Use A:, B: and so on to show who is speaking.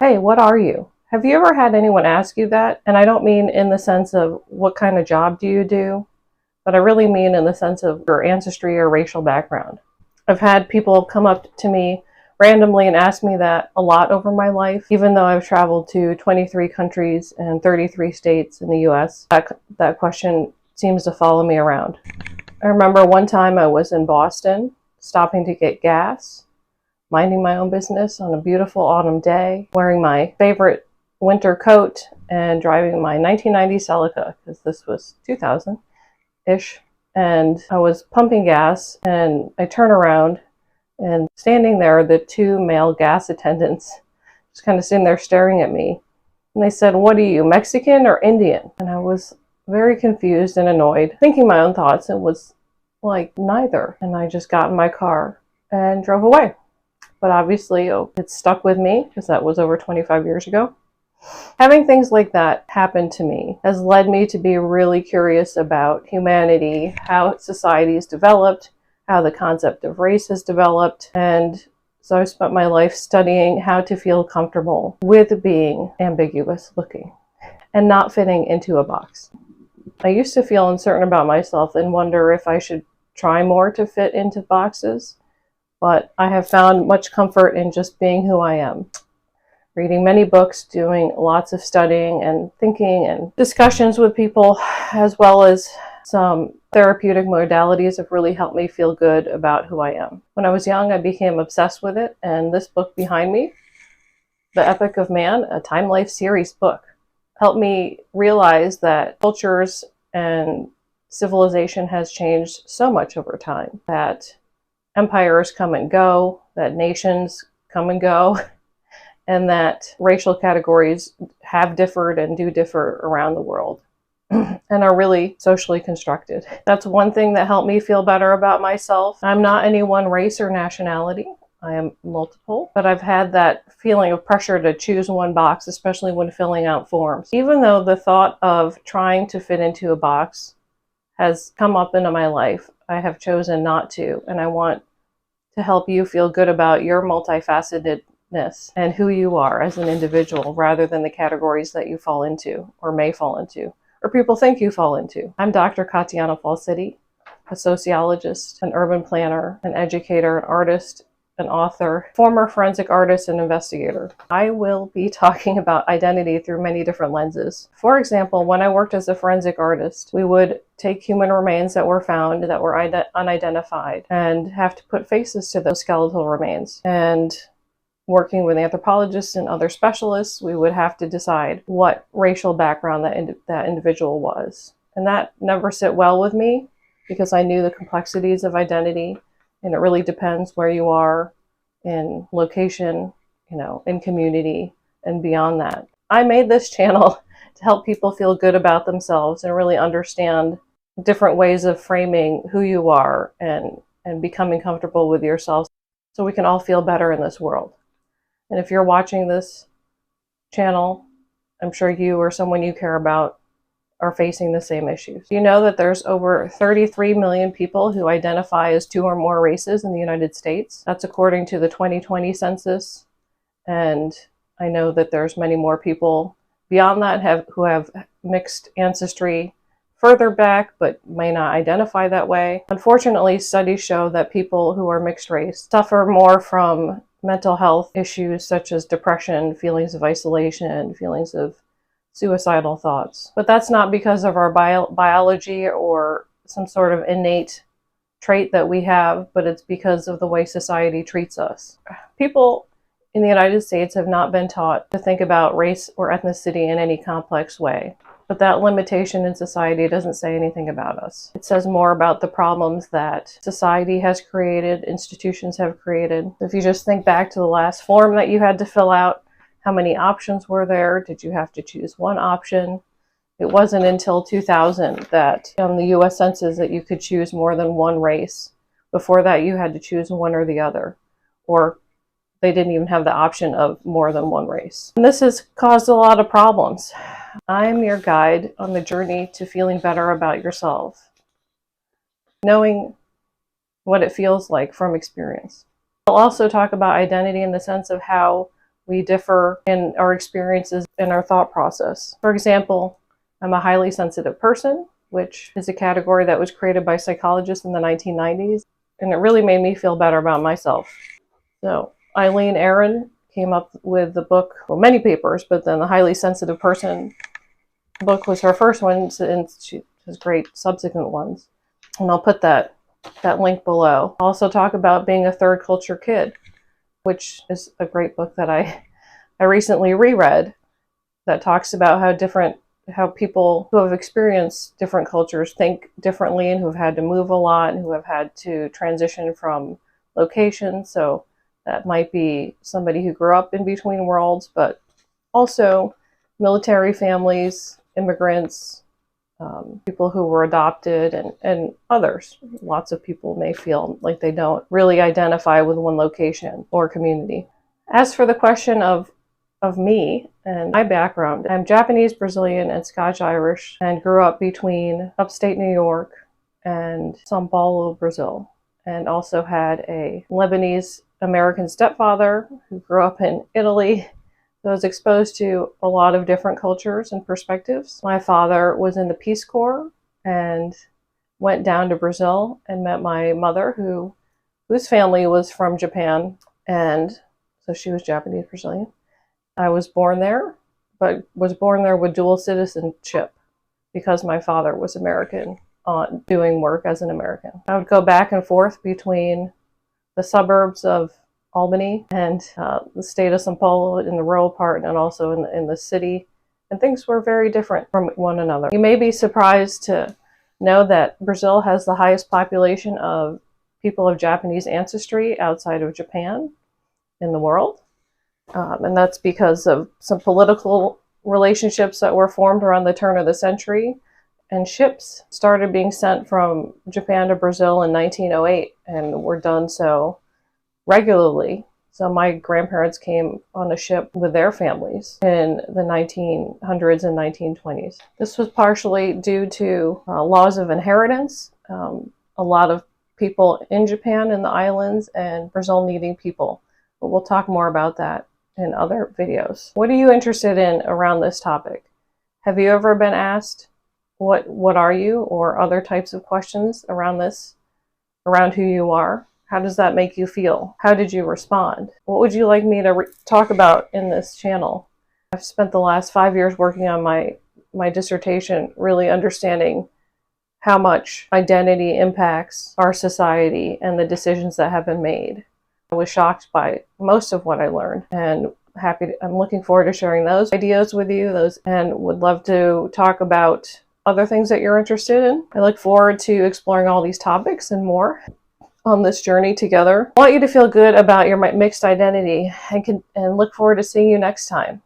A: Hey, what are you? Have you ever had anyone ask you that? And I don't mean in the sense of what kind of job do you do, but I really mean in the sense of your ancestry or racial background. I've had people come up to me randomly and ask me that a lot over my life, even though I've traveled to 23 countries and 33 states in the US. That question seems to follow me around. I remember one time I was in Boston, stopping to get gas, minding my own business on a beautiful autumn day, wearing my favorite winter coat and driving my 1990 Celica, because this was 2000-ish. And I was pumping gas, and I turn around, and standing there, the two male gas attendants, just kind of sitting there staring at me. And they said, "What are you, Mexican or Indian?" And I was very confused and annoyed, thinking my own thoughts. It was like neither. And I just got in my car and drove away. But obviously, it stuck with me because that was over 25 years ago. Having things like that happen to me has led me to be really curious about humanity, how society is developed, how the concept of race has developed, and so I've spent my life studying how to feel comfortable with being ambiguous looking and not fitting into a box. I used to feel uncertain about myself and wonder if I should try more to fit into boxes, but I have found much comfort in just being who I am. Reading many books, doing lots of studying and thinking and discussions with people, as well as some therapeutic modalities have really helped me feel good about who I am. When I was young, I became obsessed with it, and this book behind me, The Epic of Man, a Time Life series book, helped me realize that cultures and civilization has changed so much over time, that empires come and go, that nations come and go, and that racial categories have differed and do differ around the world and are really socially constructed. That's one thing that helped me feel better about myself. I'm not any one race or nationality. I am multiple, but I've had that feeling of pressure to choose one box, especially when filling out forms. Even though the thought of trying to fit into a box has come up into my life, I have chosen not to, and I want to help you feel good about your multifacetedness and who you are as an individual, rather than the categories that you fall into or may fall into, or people think you fall into. I'm Dr. Katiana Falsetti, a sociologist, an urban planner, an educator, an artist, an author, former forensic artist, and investigator. I will be talking about identity through many different lenses. For example, when I worked as a forensic artist, we would take human remains that were found that were unidentified and have to put faces to those skeletal remains. And working with anthropologists and other specialists, we would have to decide what racial background that individual was. And that never sit well with me because I knew the complexities of identity, and it really depends where you are in location, in community, and beyond that. I made this channel to help people feel good about themselves and really understand different ways of framing who you are and becoming comfortable with yourself so we can all feel better in this world. And if you're watching this channel, I'm sure you or someone you care about are facing the same issues. You know that there's over 33 million people who identify as two or more races in the United States. That's according to the 2020 census. And I know that there's many more people beyond that who have mixed ancestry further back, but may not identify that way. Unfortunately, studies show that people who are mixed race suffer more from mental health issues such as depression, feelings of isolation, feelings of suicidal thoughts. But that's not because of our biology or some sort of innate trait that we have, but it's because of the way society treats us. People in the United States have not been taught to think about race or ethnicity in any complex way. But that limitation in society doesn't say anything about us. It says more about the problems that society has created, institutions have created. If you just think back to the last form that you had to fill out, how many options were there? Did you have to choose one option? It wasn't until 2000 that on the US Census that you could choose more than one race. Before that, you had to choose one or the other, or they didn't even have the option of more than one race. And this has caused a lot of problems. I'm your guide on the journey to feeling better about yourself, knowing what it feels like from experience. I'll also talk about identity in the sense of how We differ in our experiences and our thought process. For example, I'm a highly sensitive person, which is a category that was created by psychologists in the 1990s, and it really made me feel better about myself. So Eileen Aron came up with the book, well, many papers, but then the highly sensitive person book was her first one, and she has great subsequent ones. And I'll put that link below. I'll also talk about being a third culture kid, which is a great book that I recently reread that talks about how people who have experienced different cultures think differently and who've had to move a lot and who have had to transition from locations. So that might be somebody who grew up in between worlds, but also military families, immigrants, people who were adopted, and others. Lots of people may feel like they don't really identify with one location or community. As for the question of me and my background, I'm Japanese, Brazilian, and Scotch-Irish, and grew up between upstate New York and São Paulo, Brazil, and also had a Lebanese American stepfather who grew up in Italy. So I was exposed to a lot of different cultures and perspectives. My father was in the Peace Corps and went down to Brazil and met my mother, whose family was from Japan, and so she was Japanese Brazilian. I was born there, but was born there with dual citizenship because my father was American, doing work as an American. I would go back and forth between the suburbs of Albany and the state of São Paulo in the rural part, and also in the city, and things were very different from one another. You may be surprised to know that Brazil has the highest population of people of Japanese ancestry outside of Japan in the world, and that's because of some political relationships that were formed around the turn of the century. And ships started being sent from Japan to Brazil in 1908 and were done so regularly. So my grandparents came on a ship with their families in the 1900s and 1920s. This was partially due to laws of inheritance. A lot of people in Japan and the islands, and Brazil needing people. But we'll talk more about that in other videos. What are you interested in around this topic? Have you ever been asked, what are you, or other types of questions around this, around who you are? How does that make you feel? How did you respond? What would you like me to talk about in this channel? I've spent the last 5 years working on my dissertation, really understanding how much identity impacts our society and the decisions that have been made. I was shocked by most of what I learned, and I'm looking forward to sharing those ideas with you, and would love to talk about other things that you're interested in. I look forward to exploring all these topics and more on this journey together. I want you to feel good about your mixed identity, and look forward to seeing you next time.